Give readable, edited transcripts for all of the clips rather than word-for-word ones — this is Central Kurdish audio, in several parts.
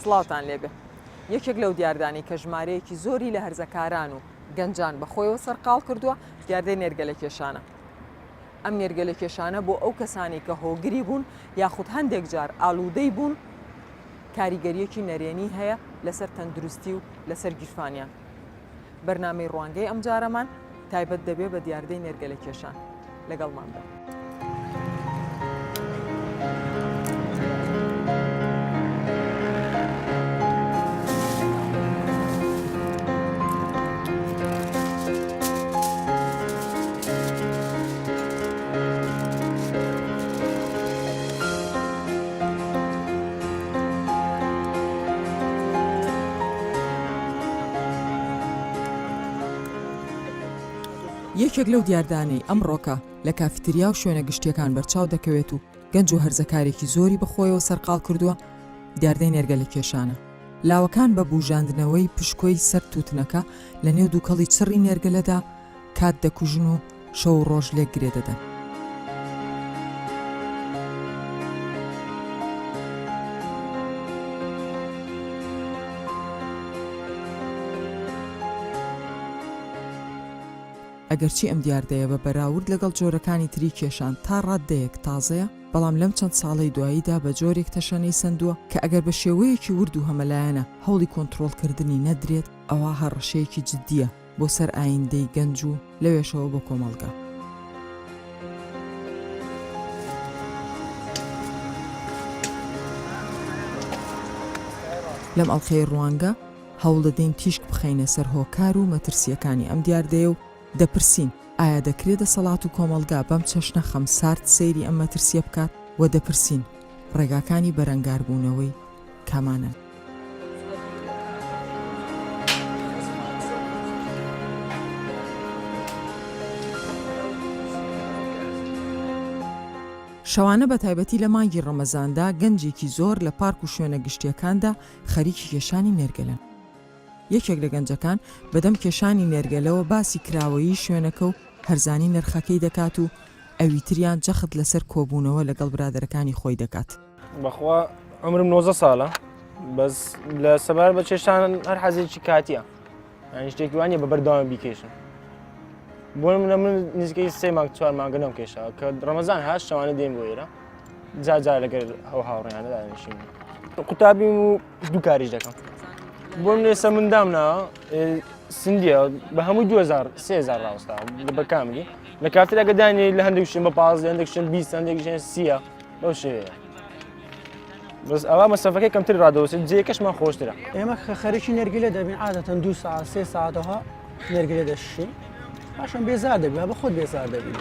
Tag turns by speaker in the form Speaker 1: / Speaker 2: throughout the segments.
Speaker 1: سڵاوتان لێبێ. یەکێک لەو دیاردانی کە ژمارەیەکی زۆری لە هەرزەکاران و گەنجان بەخۆیەوە سەرقاڵ کردووە دیاردەی نێرگەلە کێشانە. ئەم نێرگەلە کێشانە بۆ ئەو کەسانی کە هۆگری بوون یاخود هەندێک جار ئالوودەی بوون کاریگەریەکی نەرێنی هەیە لەسەر تەندروستی و لەسەر گیرفانیان. بەرنامەی ڕوانگەی ئەم جارەمان تایبەت دەبێ بە دیاردەی نێرگەلە کێشان. لەگەڵمان بە. یەکێک لەو دیاردانەی ئەم ڕۆکە لە کافتریا و شوێنە گشتیەکان بەرچاو دەکەوێت و گەنج و هەرزەکارێکی زۆری بەخۆیەوە سەرقاڵ کردووە دیاردەی نێرگەلە کێشانە. لاوەکان بە بوژاندنەوەی پشکۆی سەر تووتنەکە لە نێو دووکەڵی چڕی نێرگەلەدا کات دەکوژن و شەو و ڕۆژ لێک گرێ دەدەن. ئەگەرچی ئەم دیاردەیە بە بەراورد لەگەڵ جۆرەکانی تری کێشان تا ڕاددەیەک تازەیە، بەڵام لەم چەند ساڵەی دواییدا بە جۆرێک تەشەنەی سندووە کە ئەگەر بە شێوەیەکی ورد و هەمەلایەنە هەوڵی کۆنتڕۆڵکردنی نەدرێت ئەوە هەڕەشەیەکی جددیە بۆ سەر ئایندەی گەنج و لەوێشەوە بۆ کۆمەڵگا. لەم ئەڵقەی ڕوانگە هەوڵ دەدەین تیشک بخەینە سەر هۆکار و مەترسیەکانی ئەم دیاردەیە و دەپرسین ئایا دەکرێت دەسەڵات و کۆمەڵگا بەم چەشنە خەمسارد سەیری ئەم مەترسیە بکات و دەپرسین ڕێگاکانی بەرەنگاربوونەوەی کامانن. شەوانە بە تایبەتی لە مانگی ڕەمەزاندا گەنجێکی زۆر لە پارک و شوێنە گشتیەکاندا خەریکی کێشانی نێرگەلن. یەکێک لە گەنجەکان بەدەم کێشانی نێرگەلەوە باسی کراوەیی شوێنەکە و هەرزانی نرخەکەی دەکات و ئەویتریان جەخت لەسەر کۆبوونەوە لەگەڵ برادەرەکانی خۆی دەکات.
Speaker 2: بەخوا عمرم 90 ساڵە بەس لە سەبار بە کێشان هەر حەزێکی کاتیە، یعنی شتێکی وانە بە بەردەوام بیکێشن. بۆ من نزیکەی 3 مانگ 4 مانگە نەم کێشا کە ڕەمەزان هات شەوانە دێم بۆ ئێرە جار لەگەر ئەو هاوڕێیانە دانیشین قوتابیم و دوو کاریش دەکەم. بۆ من ئێستا مندامناوە سندیە بە هەمووی 2000 ڕاوەستا بە کاملی لە کافتێریاکە دانێ لە هەندێک شتێن بە 15 هەندێک شتێن 20 هەندێک شتێن 30 بەو شێوەیە. بەس ئەوە مەسەفەکەی کەمتر ڕادەوەسێت جێیەکەشمان خۆشترە.
Speaker 3: ئێمە خەریکی نێرگەلە دەبین عادەتەن 2 ساعت 3 ساعتەوە نێرگەلە دەشین پاشان بێزار دەبی بە خۆت بێزار دەبی.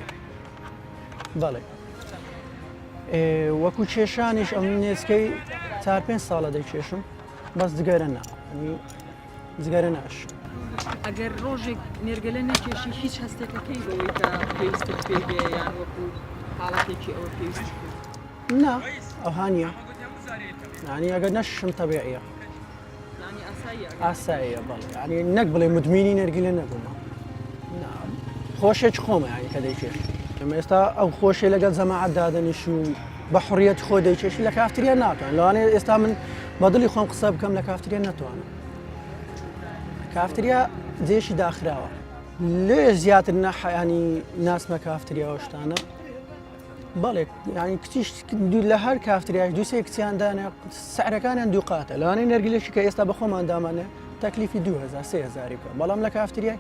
Speaker 3: بەڵێ وەکو کێشانیش ئەم نێزکەی 4-5 ساڵە دەیکێشم بەس جگەرە نا جگەرە ناش.
Speaker 1: ئەگەر ڕۆژێک نێرگەلە نەکێشی هیچ هەستێکەکەی بەوەی کە پێویستت پێ بێ یان وەکو حاڵەتێکی ئەوە پێویست
Speaker 3: نا ئەوهانیە ینی ئەگەر نەشم تەبیعیە ئاساییە بەڵێ ینی نەک بڵێ مدمینی نێرگەلە نەبوومە خۆشێک خۆمە ینی کە دەیکێش. ئەمە ئێستا ئەو خۆشی لەگەڵ جەماعەت دادەنیش و بە حوڕیەت خۆ دەیکێشی لە کافتریا ناتوان لەوانەیە ئێستا من بەدڵی خۆم قسە بکەم لە کافتریا ناتوانم. کافتریا جێشی داخراوە لێ زیاتر ینی ناسمە کافتریا شتانە بەڵێ ینی کچیش لە هەر کافتریاش دووسێ کچیاندانە سعرەکانیان دوو قاتە لەوانەیە نەرگلێکی کە ئێستا بە خۆمان دامانێ تەکلیفی 2000-3000 بکە بەڵام لە کافتریای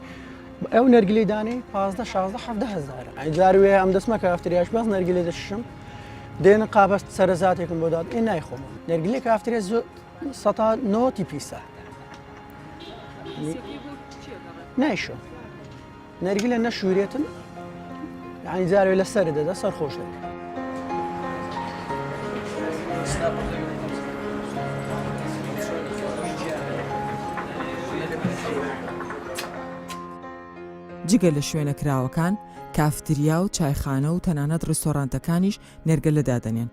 Speaker 3: ئەو نەرگلی دانی 15-16-17 ئەی جاروێ ئەم دەسمە کافتریاش باز نەرگلێ دەشم دێنە قابەست سەرزاتێکم بۆ داد ئێ نایخۆم نەرگلێ کافتریا 90 پیسە نایشۆ نەرگلە نەشورێتن ینی جاروێ لە سەر دەدا سەر خۆش دەکە.
Speaker 1: جگە لە شوێنە کراوەکان کافتریا و چایخانە و تەنانەت ڕێستۆرانتەکانیش نێرگەلە دادەنێن.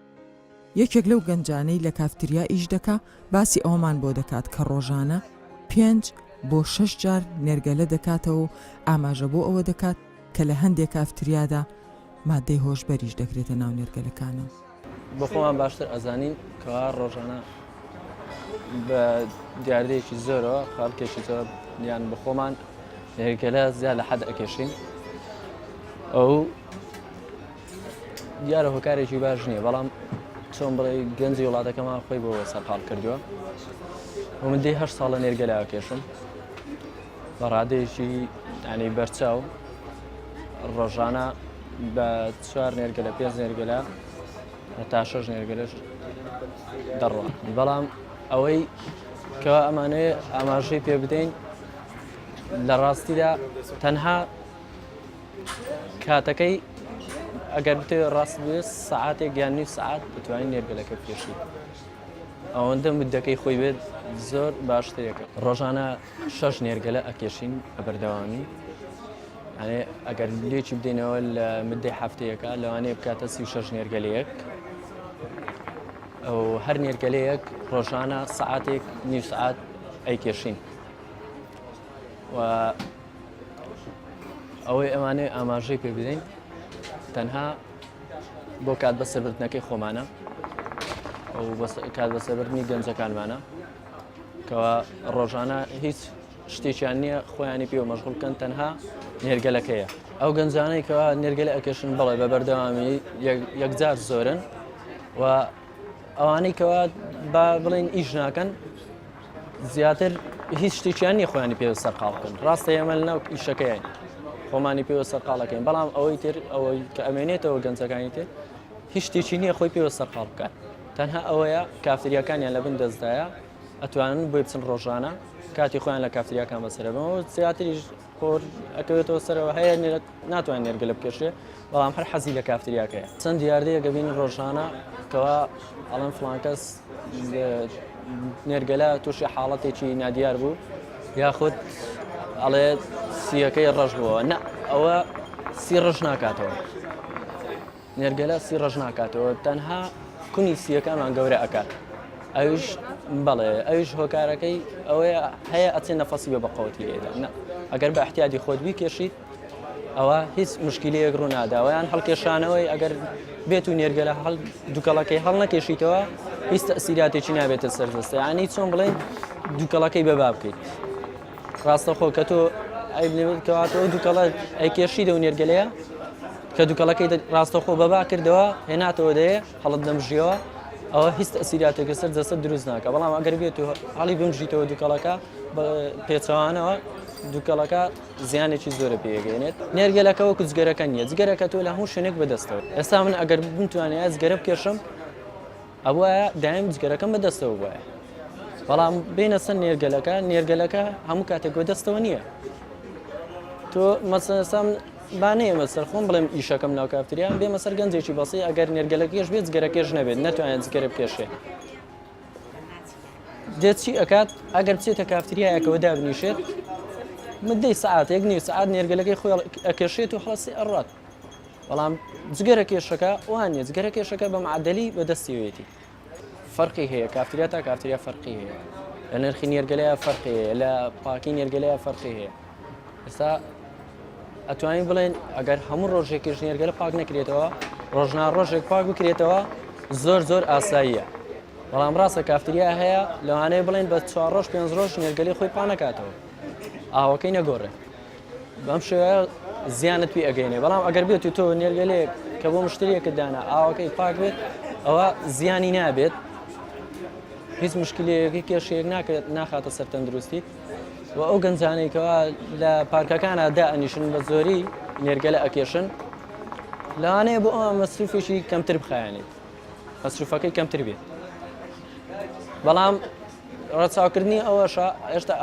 Speaker 1: یەکێک لەو گەنجانەی لە کافتریا ئیش دەکا باسی ئەومان بۆ دەکات کە ڕۆژانە 5 بۆ 6 جار نێرگەلە دەکاتەوە و ئاماژە بۆ ئەوە دەکات کە لە هەندێک کافتریادا مادەی
Speaker 4: بە دیاردەیەکی زۆرەوە خاڵکێکی زۆر یان بە خۆمان نێرگەلە زیاد لە حەد ئەکێشین ئەو دیارە هۆکارێکی باش نییە بەڵام چۆن بڵێ گەنجی وڵاتەکەمان خۆی بۆ سەرقاڵ کردووە و من دەی 8 ساڵە نێرگەلە ئەکێشم بە ڕادەیەکی ینی بەرچاو ڕۆژانە بە 4 نێرگەلە 5 نێرگەلە تا 6 نێرگەلەش دەڕوە بەڵام ئەوەی کەوا ئەمانەیە ئاماژەی پێ بدەین لە ڕاستیدا تەنها کاتەکەی ئەگەر بتێ ڕاست بێ سەعاتێک یان نیو سەعات بتوانین نێرگەلەکە بکێشیت ئەوەندە مدەکەی خۆی بێت زۆر باشترێکە ڕۆژانە 6 نێرگەلە ئەکێشین بە بەردەوامی یانێ ئەگەر لێکی بدەینەوە لە مدەی هەفتەیەکە لەوانەیە بکاتە 36 نێرگەلەیەک ئەو هەر نێرگەلەیەک ڕۆژانە سەعاتێک نیو سەعات ئەیکێشین و ئەوەی ئەمانەیە ئاماژەی پێ بدەین تەنها بۆ کات بەسەربردنەکەی خۆمانە ئەو کات بەسەربردنی گەنجەکانمانە کەوا ڕۆژانە هیچ شتێکیان نییە خۆیانی پێوە مەشغوڵ بکەن تەنها نێرگەلەکەیە ئەو گەنجانەی کەوا نێرگەلە ئەکێشن بەڵێ بە بەردەوامی یەکجار زۆرن و ئەوانەی کەوا با بڵێن ئیش ناکەن زیاتر هیچ شتێکیان نیە خۆیانی پێوە سەرقاڵ بکەن ڕاستە ئێمە لەناو ئیشەکەیان خۆمانی پێوە سەرقاڵەکەین بەڵام ئەوەی تر ئەوەی کە ئەمێنێتەوە گەنجەکانی تر هیچ شتێکی نییە خۆی پێوە سەرقاڵ بکات تەنها ئەوەیە کافتریاکانیان لە بن دەستدایە ئەتوانن بۆی بچن ڕۆژانە کاتی خۆیان لە کافتریاکان بەسەرەبەوە زیاتریش خۆر ئەکەوێتەوە سەرەوە هەیە ناتوانین نێرگەلە بکێشێ بەڵام هەر حەزی لە کافتریاکەیە چەند دیاردەیە گەبین ڕۆژانە کەوا ئەڵەن فڵان کەس نێرگەلە تووشی حاڵەتێکی نادیار بوو یاخود ئەڵێ سیەکەی ڕەش بووە نە ئەوە سی ڕەش ناکاتەوە نێرگەلە سی ڕەش ناکاتەوە تەنها کونی سیەکەمان گەورە ئەکات ئەوش بەڵێ ئەوش هۆکارەکەی ئەوەیە هەیە ئەچێن نەفەسی بە بەقەوەتی لێدا نە ئەگەر بە احتیاجی خۆت بیکێشیت ئەوە هیچ مشکلەیەک ڕوو ناداوەیان هەڵکێشانەوەی ئەگەر بێت و نێرگەلە دووکەڵەکەی هەڵ نەکێشیتەوە هیچ تەسیراتێکی نابێتە سەردەستە یانی چۆن بڵێن دووکەڵەکەی بەبا بکەیت ڕاستەخۆ کە تۆ ئەیکەواتەوە دووکەڵە ئەیکێشیدە و نێرگەلەیە کە دووکەڵەکەی ڕاستەخۆ بەبا کردەوە هێناتەوە دەیە هەڵت دەمژیەوە ئەوە هیچ تەسیراتێکە سەر دەستە دروست ناکە بەڵام ئەگەر بێت و هەڵی بمژیتەوە دووکەڵەکە پێچەوانەوە دووکەڵەکە زیانێکی زۆرە پێگەێنێت نێرگەلەکە وەکو جگەرەکە نییە جگەرەکە تۆ لە هەموو شوێنێک بەدەستەوە ئێستا من ئەگەر بتوانێت جگەرە بکێشم ئەوە دایم جگەرەکەم بەدەستەوە وایە بەڵام بینە سەر نێرگەلەکە هەموو کاتێک بەدەستەوە نییە تۆ مەسەسام بانەیەمە سەر خۆم بڵێم ئیشەکەم ناو کافتریان بێمە سەر گەنجێکی بەسی ئەگەر نێرگەلەکەش بێت جگەرەکەش نەبێت نەتوانێت جگەرە بکێشێ دێت چی ئەکات ئەگەر بچێتە کافتریایەکەوە دابنیشێت مدەی سەعاتێک نیو سەعات نێرگەلەکەی خۆی ئەکێشێت و خڵاسی ئەڕات بەڵام جگەرە کێشەکە وانە جگەرە کێشەکە بە معدەلی بەدەستیوێتی فەرقی هەیە کافتریا تا کافتریا فەرقی هەیە لە نرخی نێرگەلەیە فەرقی هەیە لە پاکی نێرگەلەیە فەرقی هەیە ئێستا ئەتوانین بڵێن ئەگەر هەموو ڕۆژێکیش نێرگەلە پاک نەکرێتەوە ڕۆژنا ڕۆژێک پاک بکرێتەوە زۆر ئاساییە بەڵام ڕاستە کافتریا هەیە لەوانەیە بڵێن بە 4 ڕۆژ 5 ڕۆژ نێرگەلی خۆی پا نەکاتەوە ئاوەکەی نەگۆڕێ بەم شێوەیە زیانت پێ ئەگەینێ بەڵام ئەگەر بێت و تۆ نێرگەلەیەک کە بۆ مشتریەکە دانا ئاوەکەی پاک بێت ئەوە زیانی نابێت هیچ مشکلەیەکی کێشەیەک ناخاتە سەر تەندروستی و ئەو گەنجانەیەکەوە لە پارکەکانە دائەنیشن بە زۆری نێرگەلە ئەکێشن لەوانەیە بۆ ئەوە مەسروفێکی کەمتر بخایەنێت مەسروفەکەی کەمتر بێت بەڵام ڕەچاوکردنی ئەوەشە هێشتا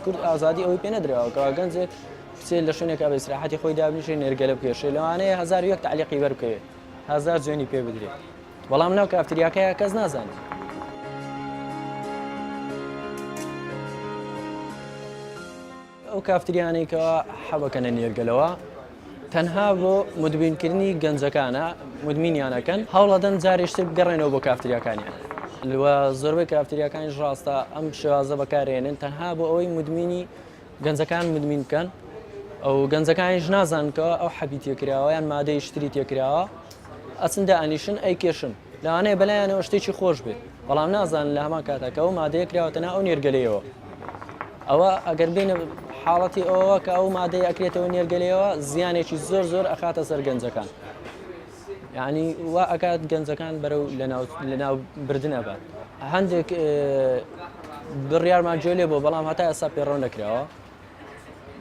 Speaker 4: کورد ئازادی ئەوەی پێ نەدرێەوە کەوا گەنجێک بچێت لە شوێنێکا بە ئیسراحەتی خۆی دابنیشێ نێرگەلە بکێشێ لەوانەیە 1001 تعلیقی بەربکەوێت 1000 جوێنی پێ بدرێت بەڵام ناو کافتریاکەیە کەس نازانێت ئەو کافتریانێکەوە حەبەکەنە نێرگەلەوە تەنها بۆ مدمینکردنی گەنجەکانە مدمینیانەکەن هەوڵەدەن جارێشتر بگەڕێنەوە بۆ کافتریاکانیان زۆربەی کافتریاکانیش ڕاستە ئەم شێوازە بەکارێنن تەنها بۆ ئەوەی مدمینی گەنجەکان مدمین بکەن ئەو گەنجەکانیش نازانکەوە ئەو حەبی تێکراوە یان مادەی شتری تێکراوە ئەچن دائەنیشن ئەیکێشن لەوانەیە بەلایەنەوە شتێکی خۆش بێت بەڵام نازانن لە هەمان کاتەکە ئەو مادەیە کراوەتەنە ئەو نێرگەلەیەوە ئەوە ئەگەر بینە حاڵەتی ئەوە کە ئەو مادەی ئەکرێتەوە نێرگەلەوە زیانێکی زۆر ئەخاتە سەر گەنجەکان یعنی وا ئەکات گەنجەکان بەرەو لەناو بردن ئەبات هەندێک بڕیارمان جێ لێ بۆ بەڵام هەتا ئێستا پێڕەو نەکراوە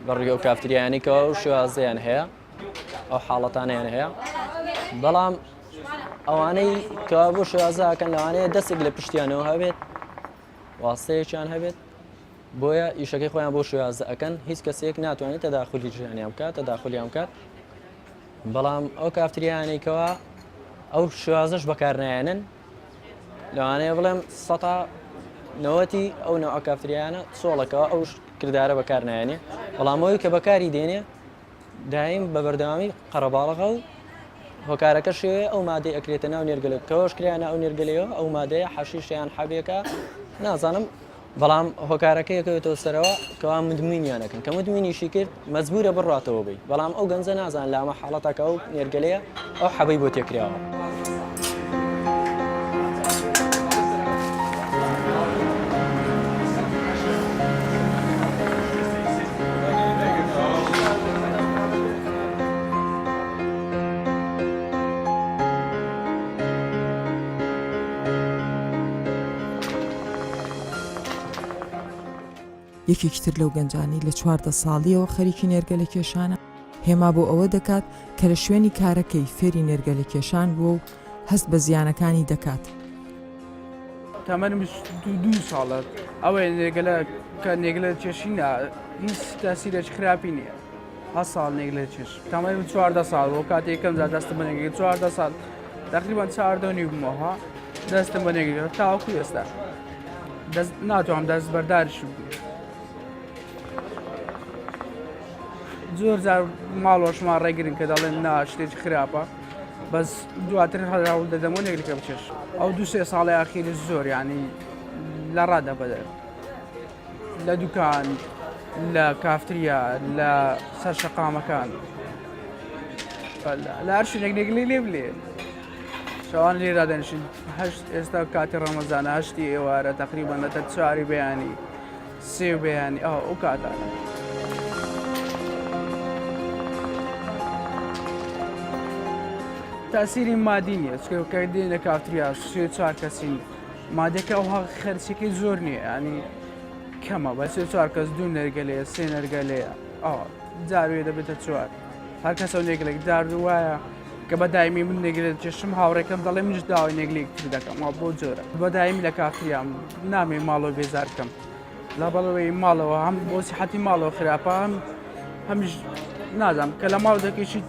Speaker 4: بەڕێگە و کافتریانی کەەوە و شێوازیان هەیە ئەو حاڵەتانیان هەیە بەڵام ئەوانەی کەوا بۆ شێوازەکەن لەوانەیە دەستێک لە پشتیانەوە هەبێت واستەیەکیان هەبێت بۆیە ئیشەکەی خۆیان بۆ شێوازە ئەەکەن هیچ کەسێک ناتوانێت تەداخلی ژیانیان بکات تەداخلیان بکات بەڵام ئەو کافتریانێکەوە ئەو شێوازەش بەکارنایەنن لەوانەیە بڵێم سەتا نەوەتی ئەو نەوە کافتریانە سۆڵەکەەوە ئەو کردارە بەکارنایەنێ بەڵام ئەوی کە بەکاری دێنێ دایم بە بەردەوامی قەرەباڵغە و هۆکارەکە شێوەیە ئەو مادەی ئەکرێتە ناو نێرگەلێک کەەوەش کریانە ئەو نێرگەلەوە ئەو مادەیە حەشیشیان حەبێکە نازانم بەڵام هۆکارەکە یەکەوێتەوە سەرەوە کەوا مدمینیانەکەن کە مدمینیشی کرد مەجبورە بڕاتەوە بی بەڵام ئەو گەنجە نازان لە ئەمە حاڵەتەکە ئەو نێرگەلەیە ئەو حەبەی بۆ تێکراوە
Speaker 1: یەکێکتر لەو گەنجانی لە 14 ساڵیەوە خەریکی نێرگەلە کێشانە هێما بۆ ئەوە دەکات کە لە شوێنی کارەکەی فێری نێرگەلە کێشان بووە و هەست بە زیانەکانی دەکات.
Speaker 5: تەمەنم 2 ساڵە ئەوەی نێرگەلە کە نێگلە چێشینە هیچ تاسیرێکی خراپی نییە. 7 ساڵ نێگلە چێش تەمەنم 14 ساڵ بۆ کاتێکم زاد دەستم بە نێگەلە 14 ساڵ تقریبان 4 بوومەوە دەستم بە نێگلە تاوەکو ئێستا ناتوانم دەست بەرداریش بوو. زۆر جار ماڵۆشمان ڕێگرن کە دەڵێن نا شتێکی خراپە بەس دواتر هەڵ دەدەمەوە نێگلەکە بچێش ئەو 2-3 ساڵی ئاخیری زۆر ینی لە ڕادە بەدە لە دوکان لە کافتریا لە سەر شەقامەکان لە هەر شوێنێک نێگلی لێ بلێ شەوان لێرا دەنشین ئێستا کاتی ڕەمەزانە هەشتی ئێوارە تقریبان دەتە 4 بەیانی 3 بەیانی ئەو کاتانە. تاسیری مادی نییە چکە دێنە کافتریا 4 کەسین مادەکە ئەوها خەرچێکی زۆر نییە ینی کەمە بە 4 کەس 2 نەرگەلەیە 3 نەرگەلەیە جاروێ دەبێتە 4 هەر کەس ئەو نێگلێک دارد وایە کە بە دایمی من نێگلێت چێشم هاوڕێکم دەڵێ منش داوای نێگلێکتر دەکەم بۆ جۆرە بە دایمی لە کافتریام نامێ ماڵەوە بێزارکەم لە بەڵەوەی ماڵەوە هەم بۆ سیحەتی ماڵەوە خراپە هەمیش نازانم کە لە ماڵ دەکەیشی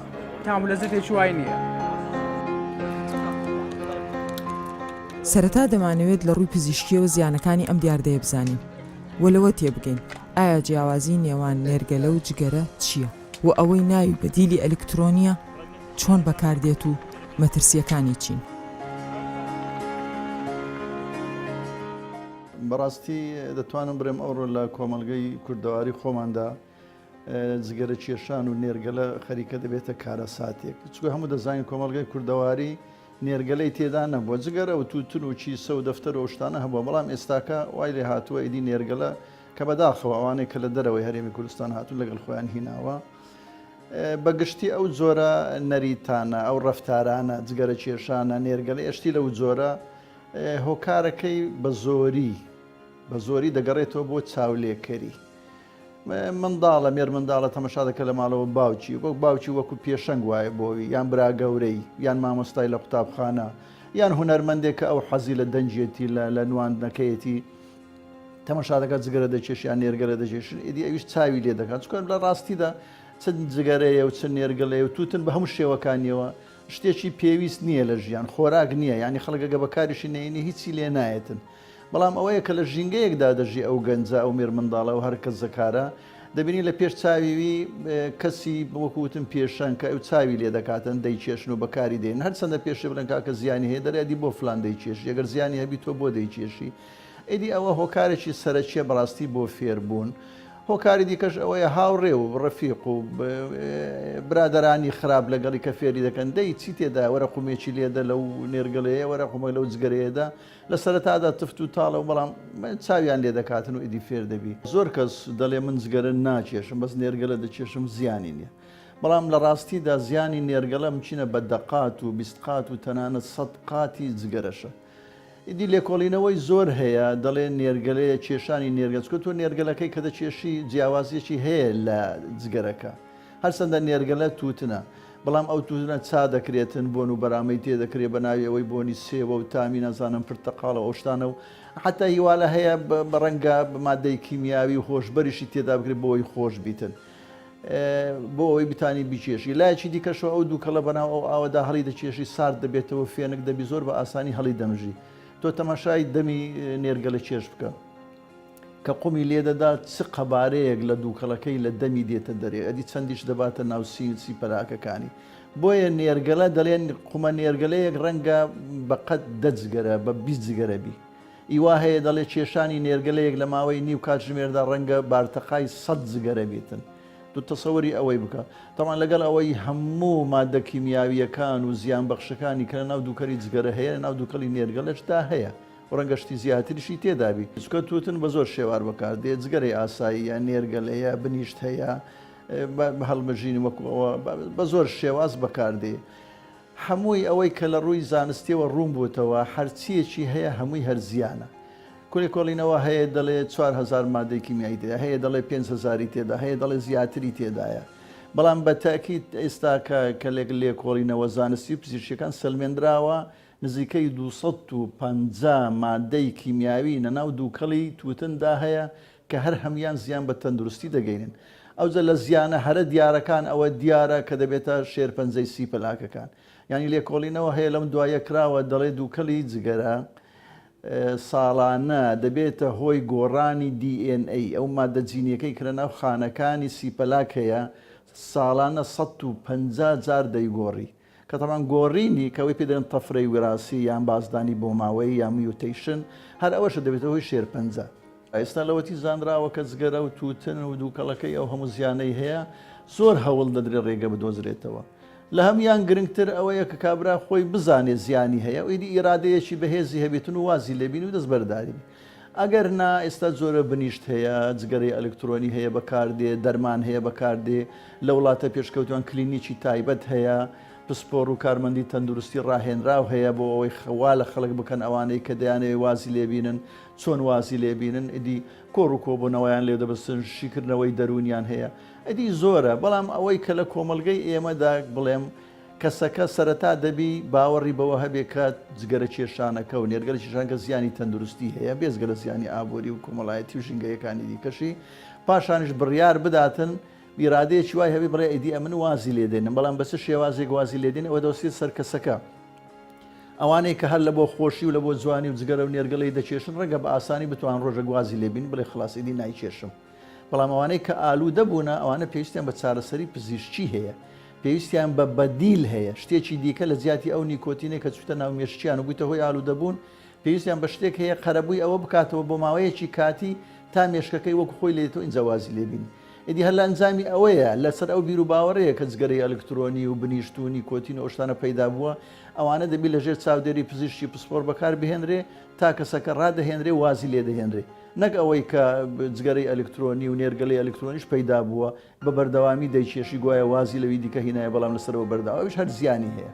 Speaker 5: تام لەزەتێکی وای نییە.
Speaker 1: سەرەتا دەمانەوێت لە ڕووی پزیشکیەوە زیانەکانی ئەم دیاردەیە بزانین وەلەوە تێبگەین ئایا جیاوازی نێوان نێرگەلە و جگەرە چییە و ئەوەی ناوی بەدیلی ئەلکترۆنیە چۆن بەکاردێت و مەترسیەکانی چین.
Speaker 6: بەڕاستی دەتوانم برێم ئەوڕۆ لە کۆمەلگەی کوردەواری خۆماندا جگەرە کێشان و نێرگەلە خەریکە دەبێتە کارە ساتێک چکە هەموو دەزانین کۆمەلگەی کوردەواری نێرگەلەی تێدا نەبووە جگەرە و تووتن و چی سە و دەفتەر و شتانە هەبووە بەڵام ئێستاکە وای لێ هاتووە ئیدی نێرگەلە کە بەداخەوە ئەوانەی کە لە دەرەوەی هەرێمی کوردستان هاتوو لەگەڵ خۆیان هیناوە بەگشتی ئەو جۆرە نەریتانە ئەو ڕەفتارانە جگەرە کێشانە نێرگەلە ئەشتی لەو جۆرە هۆکارەکەی بە زۆری دەگەڕێتەوە بۆ چاولێکەری منداڵە مێر منداڵە تەمەشا دەکە لە ماڵەوە باوکی وەک باوکی وەکو پێشەنگ وایە بۆی یان برا گەورەی یان مامۆستای لە قوتابخانە یان هونەرمەندێکە ئەو حەزی لە دەنجێتی لە نواندنەکەیەتی تەمەشا دەکات جگەرە دەچێش یان نێرگەلە دەچێشن ئیدی ئەویش چاوی لێ دەکات چکە لە ڕاستیدا چەند جگەرەیە و چەند نێرگەلەیە و تووتن بە هەموو شێوەکانیەوە شتێکی پێویست نییە لە ژیان خۆراک نییە ینی خەڵکەگە بەکاریشی نێنی هیچی لێ نایەتن بەڵام ئەوەیە کە لە ژینگەیەکدا دەژی ئەو گەنجە ئەو مێر منداڵە و هەر کەس زەکارە دەبینی لە پێش چاویوی کەسی وەکوتم پێشەن کە ئەو چاوی لێ دەکاتن دەیچێشن و بەکاری دێن هەر چەندە پێشە بڵێن کاکە زیانی هەیە دەرێدی بۆ فلان دەیچێشی ئەگەر زیانی هەبی تۆ بۆ دەیچێشی ئیدی ئەوە هۆکارێکی سەرەکیە بەڕاستی بۆ فێربوون هۆکاری دیکەش ئەوەیە هاوڕێ و ڕەفیق و برادەرانی خراپ لەگەڵی کە فێری دەکەن دەی چی تێدا وەرە قومێکی لێدە لەو نێرگەڵەیە وەرە قومە لەو جگەرەیەدا لە سەرەتادا تفت و تاڵە و بەڵام چاویان لێ دەکاتن و ئیدی فێر دەبی زۆر کەس دەڵێ من جگەرە ناکێشم بەس نێرگەلە دەکێشم زیانی نییە بەڵام لە ڕاستیدا زیانی نێرگەڵە بچینە بە دەقات و بیستقات و تەنانەت سەد قاتی جگەرەشە ئیدی لێکۆڵینەوەی زۆر هەیە دەڵێ نێرگەلەیە کێشانی نێرگەچکە تۆ نێرگەلەکەی کە دەکێشی جیاوازیەکی هەیە لە جگەرەکە هەرچەندە نێرگەلە تووتنە بەڵام ئەو تووتنە چا دەکرێتن بۆن و بەرامەی تێدەکرێت بە ناوی ئەوەی بۆنی سێوە و تامی نەزانم پرتەقاڵە ئەو شتانە و حتا هیوالە هەیە بە ڕەنگە مادەی کیمیاوی و خۆشبەریشی تێدا بکرێت بۆەوەی خۆش بیتن بۆ ئەوەی بتانی بیکێشی لایەکی دیکەشەوە ئەو دووکەڵە بەناو ئەو ئاوەدا هەڵی دەکێشی سارد دەبێتەوە فێنک دەبی زۆر بە ئاسانی هەڵی دەمژی تۆ تەماشای دەمی نێرگەلە چێش بکە کە قومی لێدەدا چ قەبارەیەک لە دووکەڵەکەی لە دەمی دێتە دەرێ ئەدی چەندیش دەباتە ناو سی پەراکەکانی بۆیە نێرگەلە دەڵێن قومە نێرگەلەیەک ڕەنگە بەقەت دەجگەرە بە 20 جگەرە بی ئیوا هەیە دەڵێ کێشانی نێرگەلەیەک لە ماوەی نیو کاتژمێردا ڕەنگە بارتەقای 100 جگەرە بێتن تو تەسەوەری ئەوەی بکە تەمان لەگەڵ ئەوەی هەموو مادە کیمیاویەکان و زیان بەخشەکانی کە لە ناو دووکەری جگەرە هەیە ناو دووکەڵی نێرگەلەشدا هەیە ڕەنگەشتی زیاتریشی تێدابی چکە توتن بە زۆر شێوار بەکاردێت جگەری ئاسایی یا نێرگەلەیە بنیشت هەیە هەڵمەژین وەکوەوە بە زۆر شێواز بەکاردێ هەمووی ئەوەی کە لە ڕووی زانستیەوە ڕوون بووتەوە هەرچیەکی هەیە هەمووی هەرزیانە کۆڵینەوە هەیە دەڵێ 4000 مادەی کیمیایی تێدا هەیە دەڵێ 500 تێدا هەیە دەڵێ زیاتری تێدایە بەڵام بە تاکید ئێستا کە لێکۆڵینەوە زانستی و پزیشکەکان سەلمێنراوە نزیکەی 250 مادەی کیمیاوی نەناو دووکەڵی تووتندا هەیە کە هەر هەمیان زیان بە تەندروستی دەگەینن ئەوجە لە زیانە هەرە دیارەکان ئەوە دیارە کە دەبێتە شێرپەنجەی سی پەلاکەکان یعنی لێکۆڵینەوە هەیە لەم دوایە کراوە دەڵێ دووکەڵی جگەرە ساڵانە دەبێتە هۆی گۆڕانی DNA ئەو مادە جینیەکەی کرە ناو خانەکانی سیپەلاک هەیە ساڵانە 150 جار دەیگۆڕی کە تەمان گۆڕینی کەوەی پێدەن تەفرەی وراسی یان بازدانی بۆ ماوەی یان میوتیشن هەر ئەوەشە دەبێتە هۆی شێرپەنجە ئێستا لەوەتی زانراوە کە جگەرە و تووتن و دووکەڵەکەی ئەو هەموو زیانەی هەیە زۆر هەوڵ دەدرێ ڕێگە بدۆزرێتەوە لە هەمیان گرنگتر ئەوەیە کە کابرا خۆی بزانێت زیانی هەیە و ئیدی ئیرادەیەکی بەهێزی هەبێتن و وازی لێبین و دەستبەرداری ئەگەر نا ئێستا زۆرە بنیشت هەیە جگەرەی ئەلکترۆنی هەیە بەکاردێ دەرمان هەیە بەکاردێ لە وڵاتە پێشکەوتوان کلینیکی تایبەت هەیە پسپۆڕ و کارمەندی تەندروستی ڕاهێنراو هەیە بۆ ئەوەی خەوا لە خەڵک بکەن ئەوانەی کە دەیانەوێ وازی لێبینن چۆن وازی لێبینن ئیدی کۆڕ و کۆبوونەوەیان لێ دەبستن شیکردنەوەی دەرونیان هەیە ئەدی زۆرە بەڵام ئەوەی کە لە کۆمەلگەی ئێمەدا بڵێم کەسەکە سەرەتا دەبی باوەڕی بەوە هەبێ کە جگەرە کێشانەکە و نێرگەلە کێشانکە زیانی تەندروستی هەیە بێزگە لە زیانی ئابووری و کۆمەڵایەتی و ژینگەیەکانی دیکەشی پاشانش بڕیار بداتن بیرادەیەکی وای هەبێ بڕێ ئیدی ئەمن وازی لێدێنن بەڵام بەس شێوازێک وازی لێدێن ئەوە دەوسێت سەر کەسەکە ئەوانەی کە هەر لە بۆ خۆشی و لە بۆ جوانی و جگەرە و نێرگەڵی دەکێشن ڕەنگە بە ئاسانی بتوان ڕۆژە گوازی لێبین بڵێ خلاص ئیدی نایکێشم بەڵام ئەوانەی کە ئالوودە بوونە ئەوانە پێویستیان بە چارەسەری پزیشکی هەیە پێویستیان بە بەدیل هەیە شتێکی دیکە لە زیاتی ئەو نیکۆتینێک کە چوتە ناو مێشتیان و بوویتە هۆی ئالوودەبوون پێویستیان بە شتێک هەیە قەرەبووی ئەوە بکاتەوە بۆ ماوەیەکی کاتی تا مێشکەکەی وەکو خۆی لێتەوە ئینجاوازی لێبین ئیدی هەر لە ئەنجامی ئەوەیە لەسەر ئەو بیر و باوەڕەیە کە جگەرەی ئەلکترۆنی و بنیشتونی کۆتین و ئەوشتانە پەیدا بووە ئەوانە دەبی لەژێر چاودێری پزیشکی پسپۆر بەکار بهێنرێ تا کەسەکە ڕادەهێنرێ وازی لێ دەهێنرێ نەک ئەوەی کە جگەرەی ئەلکترۆنی و نێرگەلەی ئەلکترۆنیش پەیدا بووە بە بەردەوامی دەیکێشی گوایە وازی لەوی دیکە هینایە بەڵام لەسەرەوە بەرداوایش هەر زیانی هەیە.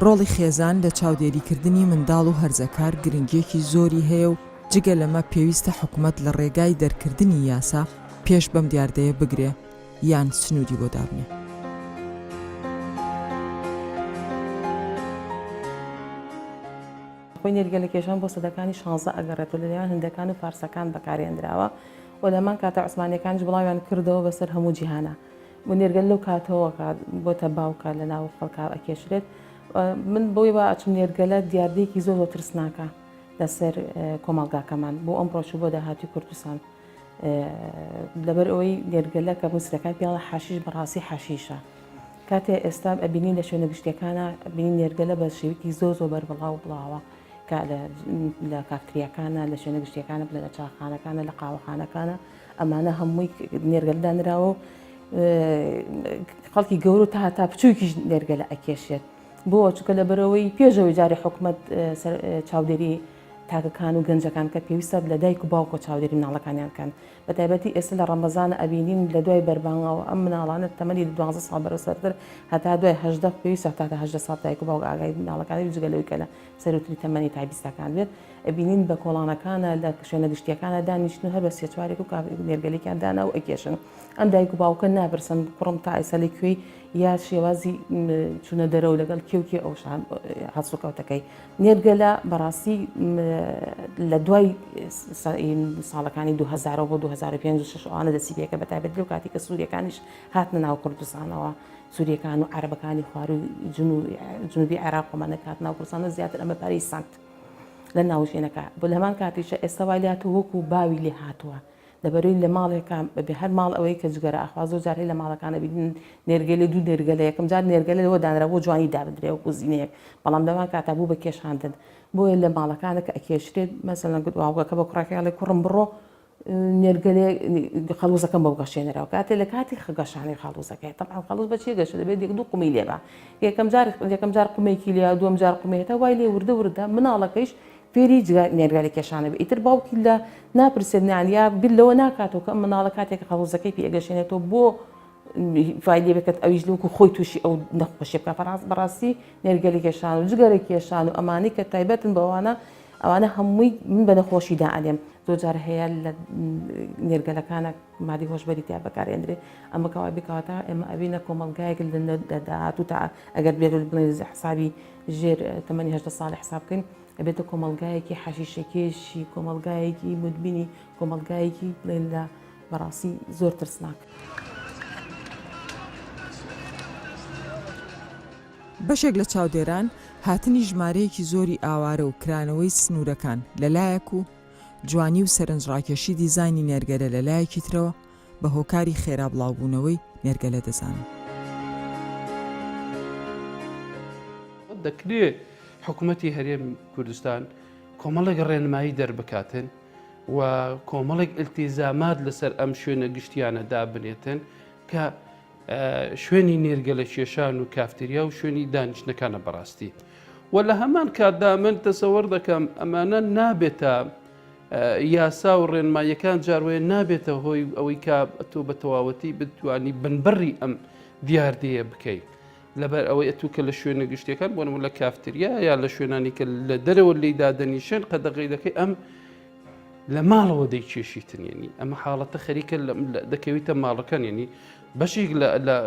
Speaker 1: ڕۆڵی خێزان لە چاودێریکردنی منداڵ و هەرزەکار گرنگیەکی زۆری هەیە و جگە لەمە پێویستە حکوومەت لە ڕێگای دەرکردنی یاسا پێش بەم دیاردەیە بگرێ یان سنوودی بۆ دابنێ.
Speaker 7: خۆی نێرگەلە کێشان بۆ سەدەکانی 16 ئەگەڕێت و لەلایەن هەندەکان و فارسەکان بەکارهێنراوە و لەمان کاتە عوسمانیەکانش بڵاویان کردەوە بەسەر هەموو جیهانە بۆ نێرگەل لەو کاتەوە بۆتە باوکە لە ناو خەڵکا ئەکێشرێت. من بۆی بە ئەچم نێرگەلە دیاردەیەکی زۆر ترسناکە لەسەر کۆمەڵگاکەمان بۆ ئەم ڕۆژ بۆ داهاتی کوردستان لەبەر ئەوەی نێرگەلە کە مسرەکان پیاڵە حاشیش بەڕاستی حاشیشە کاتێ ئێستا ئەبینین لە شوێنە گشتەکانە بینین نێرگەلە بە شێوکی زۆر بەربڵاو بڵاوە لە کافتریاکانە لە شوێنە گشتیەکانە بڵێ لە چاخانەکانە لە قاوەخانەکانە ئەمانە هەمووی نێرگەلدانراوە خەڵکی گەورە تا هەتا بچووکیش نێرگە لە ئەکێشێت بۆ چکە لە بەرەوەی پێشەوەی جاری حکوومەت چاودێری تاکەکان و گەنجەکان کە پێویستە لە دایک و باوکۆ چاودێری مناڵەکانیان کەن بە تایبەتی ئێستا لە ڕەمەزانە ئەبینین لە دوای بەربانگەوە ئەم مناڵانە تەمەنی 12 ساڵ بەرەسەرتر هەتا دوای 18 پێویستە تا 18 ساڵ دایک و باوک ئاگای مناڵەکانی جگەلەوەی کە لە سەرروتری تەمەنی تایبیستەکان بێت ئەبینین بە کۆڵانەکانە لە شوێنە گشتیەکانە دانیشتن و هەر بە سێچوارێک و نێرگەلێکیان دانا و ئەکێشن ئەم دایک و باوکە نابرسن کوڕم تا ئێستا لە کوێی یا شێوازی چونە دەرەوە لەگەڵ کێوکی ئەو هەڵسوکەوتەکەی نێرگەلە بەڕاستی لە دوای ساڵەکانی 2000 بۆ 2005 ئەوانە دەسی پێکە بە تایبەت لەو کاتی کە سووریەکانیش هاتنە ناو کوردستانەوە سووریەکان و عەرەبەکانی خوار و جنوبی عێراق کۆمانە هاتنە ناو کوردستانە زیاتر ئەمە پارەی سانت لە ناوژێنەکە بۆ لە هەمان کاتیشە ئێستا وای لاتوە وەکو باوی لێ هاتووە لەبەرەوەی لە ماڵێکە بە هەر ماڵ ئەوەی کە جگەرە ئاخواز و جارهەی لە ماڵەکانە بینن نێرگەلە دوو نێرگەلە یەکەم جار نێرگەلە لەوە دانرا بۆ جوانی دابدرێ و کوزینەیەک بەڵام لەوان کاتا بوو بە کێشاندن بۆیە لە ماڵەکانە کە ئەکێشرێت مەسەلەن واوگەکە بە کوڕەکەڵی کوڕم بڕۆ نێرگەلێ خەڵوزەکەم بەو گەشێنەرەوە کاتێ لە کاتی خەگەشانی خەڵوزەکەی تەبعاً خەڵوز بەچی گەشت دەبێت دوو قومی لێبە یەکەم جار قومێکی لێ دووەم جار قومێتە وای لێ وردە مناڵەکەیش فێری نێرگالی کێشانە بێت ئیتر باوکی لە ناپرسێنیان یا بیر لەوە ناکاتەوە کە مناڵە کاتێک خەڵوزەکەی پێگەشێنێتەوە بۆ فایلێ بکات ئەویش لەوکو خۆی تووشی ئەو نەخۆشی بکە بەڕاستی نێرگەلی کێشان و جگەرە کێشان و ئەمانی کە تایبەتن بەوانە ئەوانە هەمووی من بە نەخۆشیدا ئەلێم زۆر جار هەیە لە نێرگەلەکانە مادی هۆشبەری تیا بەکارێنرێ ئەمە کەوای بکاتە ئێمە ئەبینە کۆمەڵگایەک لە داهاتوو تا ئەگەر بێت بڵێن حسابی ژێر تەمەنی 18 ساڵی حساب بکەین ئەبێتە کۆمەڵگایەکی حەشیشەکێشی کۆمەڵگایەکی مدبینی کۆمەڵگایەکی بڵێن لە بەڕاستی زۆر ترسناک.
Speaker 1: بەشێک لە چاودێران هاتنی ژمارەیەکی زۆری ئاوارە و کرانەوەی سنوورەکان لەلایەک و جوانی و سەرنجڕاکێشی دیزانی نێرگەلە لەلایەکی ترەوە بە هۆکاری خێرا بڵاوبوونەوەی نێرگەلە دەزانن.
Speaker 8: دەکرێت حکوومەتی هەرێم کوردستان کۆمەڵێک ڕێنمایی دەربکاتن و کۆمەڵێک ئیلتیزامات لەسەر ئەم شوێنە گشتیانە دابنێتن کە شوێنی نێرگەلە کێشان و کافتریا و شوێنی دانیشتەکانە بەڕاستی و لە هەمان کاتدا من تەسەوەر دەکەم ئەمانە نابێتە یاسا و ڕێنماییەکان جاروەیە نابێتە هۆی ئەوەی کە تۆ بە تەواوەتی بتوانی بنبڕی ئەم دیاردەیە بکەیت لەبەر ئەوەی ئەتوو کە لە شوێنە گشتەکان بۆ نمونە لە کافتریا یا لە شوێنانی کە لە دەرەوە لێدا دەنیشن قەدەغی دەکەی ئەم لە ماڵەوە دەیکێشیتن یێنی ئەمە حاڵەتە خەریکە دەکەویتە ماڵەکان یێنی بەشێک لە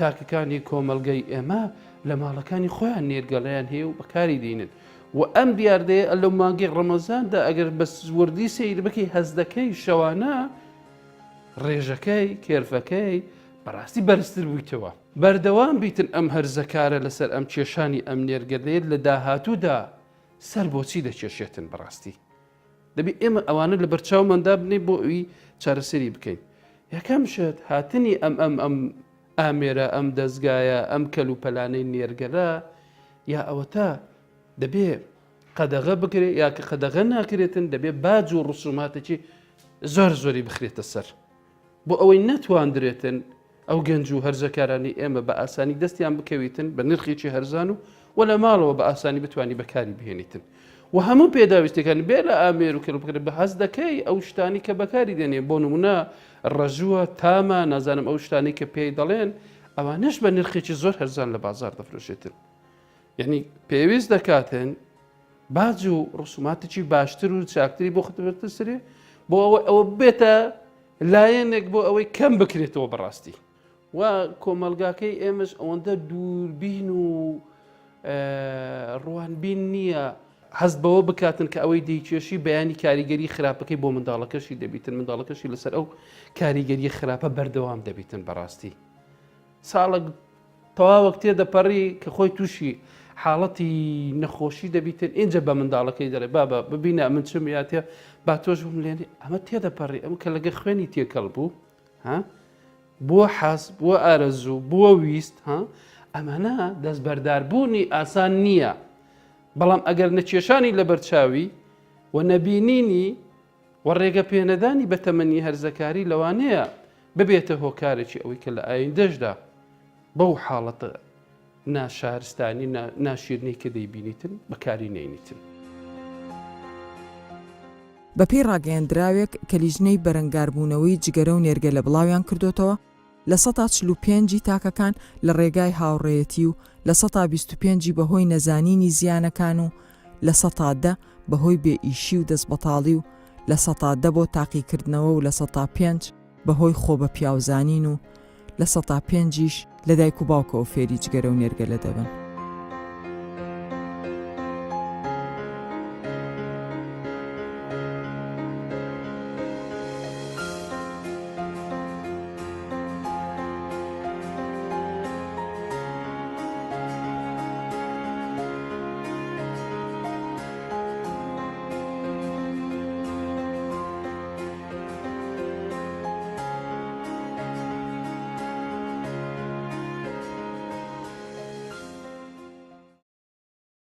Speaker 8: تاکەکانی کۆمەلگەی ئێمە لە ماڵەکانی خۆیان نێرگەڵیان هەیە و بەکاری دێنن و ئەم دیاردەیە لەو مانگی ڕەمەزاندا ئەگەر بە وردی سەیر بکەی هەزدەکەی شەوانە ڕێژەکەی کێرفەکەی بەڕاستی بەرزتر بوویتەوە بەردەوام بیتن ئەم هەرزەکارە لەسەر ئەم کێشانی ئەم نێرگەدەیت لە داهاتوودا سەر بۆچی دەکێشێتن بەڕاستی دەبی ئێمە ئەوانە لە بەرچاومەندا بنێ بۆ ئەوی چارەسەری بکەین یەکەم شت هاتنی ئەم ئامێرە ئەم دەستگایە ئەم کەلوپەلانەی نێرگەلە یا ئەوەتە دەبێ قەدەغە بکرێت یا کە قەدەغە ناکرێتن دەبێ باج و ڕسوماتێکی زۆری بخرێتە سەر بۆ ئەوەی نەتواندرێتن ئەو گەنج و هەرزەکارانی ئێمە بە ئاسانی دەستیان بکەویتن بە نرخێکی هەرزان و لە ماڵەوە بە ئاسانی بتوانی بەکاری بهێنیتن و هەموو پێداویستەکان بێ لە ئامێر و کەلوپەکە بە هەز دەکەی ئەو شتانی کە بەکاری دێنێ بۆ نمونە ڕەژووە تامە نازانم ئەو شتانی کە پێی دەڵێن ئەوانش بە نرخێکی زۆر هەرزان لە بازار دەفرۆشێتن یعنی پێویست دەکاتن باج و ڕسوماتێکی باشتر و چاکتری بۆ خەتبەرتە سرێ بۆ ئەوە بێتە لایەنێک بۆ ئەوەی کەم بکرێتەوە بەڕاستی و کۆمەلگاکەی ئێمەش ئەوەندە دووربین و ڕوانبین نییە هەست بەوە بکاتن کە ئەوەی دەیکێشی بەیانی کاریگەری خراپەکەی بۆ منداڵەکەشی دەبیتن منداڵەکەشی لەسەر ئەو کاریگەری خراپە بەردەوام دەبیتن بەڕاستی ساڵک تەواوەک تێدەپەڕی کە خۆی تووشی حاڵەتی نەخۆشی دەبیتن اینجا بە منداڵەکەی دەڵێ بابە ببینە من چم یاتێ با تۆش بملێنێ ئەمە تێدەپەڕی ئەم کە لەگە خوێنی تێکەڵ بوو بۆ حەز بۆ ئارەزوو بۆ ویست ئەمانە دەست بەرداربوونی ئاسان نییە بەڵام ئەگەر نەکێشانی لە بەرچاوی و نەبینینی و ڕێگە پێنەدانی بە تەمەنی هەرزەکاری لەوانەیە ببێتە هۆکارێکی ئەوەی کە لە ئایندەشدا بەو حاڵەتە ناشارستانی ناشیرنەی کە دەیبینیتن بەکاری نێنیتن.
Speaker 1: بەپێی ڕاگەیاندراوێک کە لیژنەی بەرەنگاربوونەوەی جگەرە و نێرگە لە بڵاویان کردوتەوە لە 45 تاکەکان لە ڕێگای هاوڕێیەتی و لە 125 بەهۆی نەزانینی زیانەکان و لە 10 بەهۆی بێئیشی و دەستبەتاڵی و لە 10 بۆ تاقیکردنەوە و لە 105 بەهۆی خۆ بە پیاوزانین و لە 105 لە دایک و باوکەوە فێری جگەرە و نێرگەلە دەبن.